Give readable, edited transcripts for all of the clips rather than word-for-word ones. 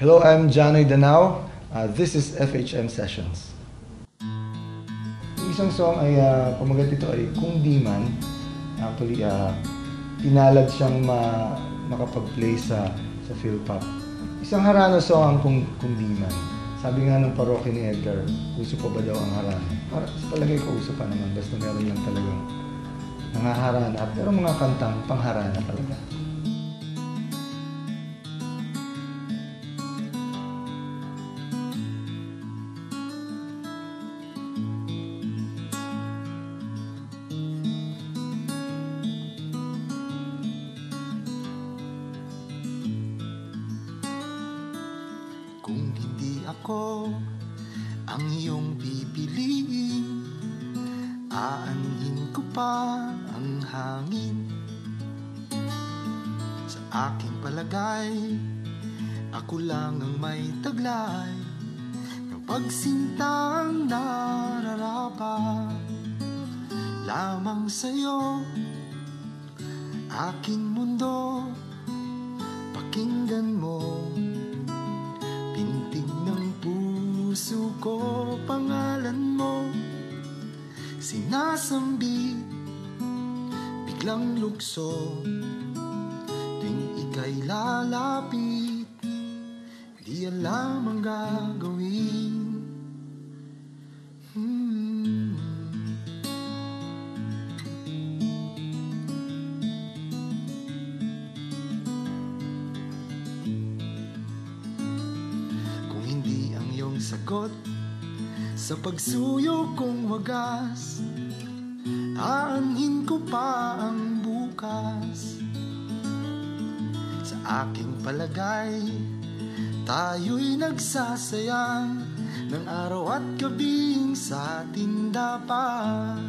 Hello, I'm Janoy Danao. This is FHM Sessions. Yung isang song ay, pamagat ito ay Kung Di Man. Actually, pinalad siyang makapag-play sa Philpop. Isang harana song ang Kung Di Man. Sabi nga ng parokya ni Edgar, uso pa ba daw ang harana? Sa palagay ko, uso pa naman. Basta meron lang talagang nangaharana. Pero mga kantang pangharana talaga. Kung hindi ako ang iyong pipiliin, aanhin ko pa ang hangin. Sa aking palagay, ako lang ang may taglay ng pagsintang nararapat. Lamang sa'yo, aking mundo, pakinggan mo. Pintig ng puso ko, pangalan mo, sinasambit, biglang lukso. Tuwing ika'y lalapit, di alam ang gagawin. Sagot sa pagsuyo kong wagas, aanhin ko pa ang bukas. Sa aking palagay, tayo'y nagsasayang ng araw at gabing sa tindapan.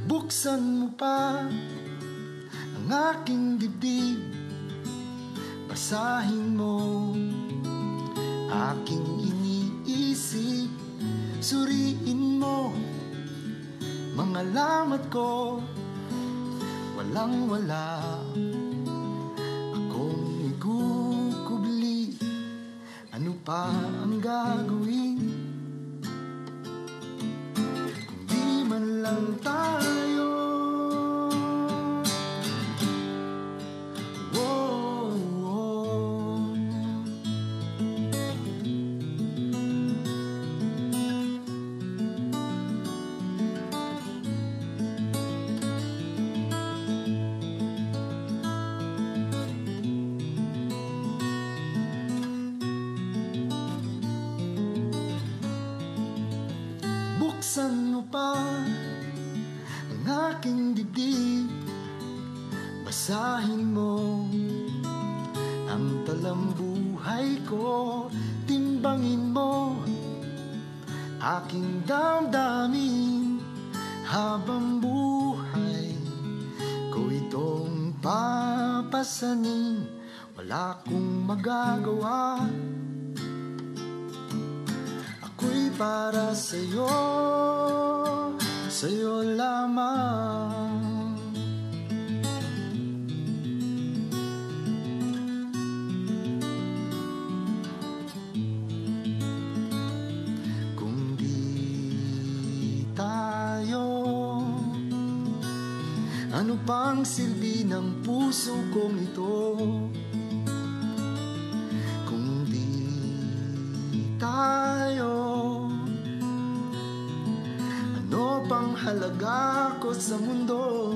Buksan mo pa ang aking dibdib, basahin mo aking iniisip, suriin mo mga lamat ko, walang wala akong igukubli. Ano pa ang gagawin kung di man lang tayo? Buksan mo pa ang aking dibdib, basahin mo ang talambuhay ko, timbangin mo aking damdamin habang buhay ko itong papasanin. Wala akong magagawa, ako'y para sa'yo, sa'yo lamang. Kung di tayo, ano pang silbi ng puso kong ito? Kung di tayo, ano pang halaga ko sa mundo?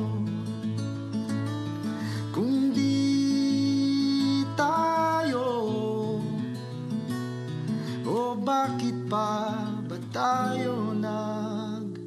Kung di tayo, o bakit pa ba tayo nagtagpo?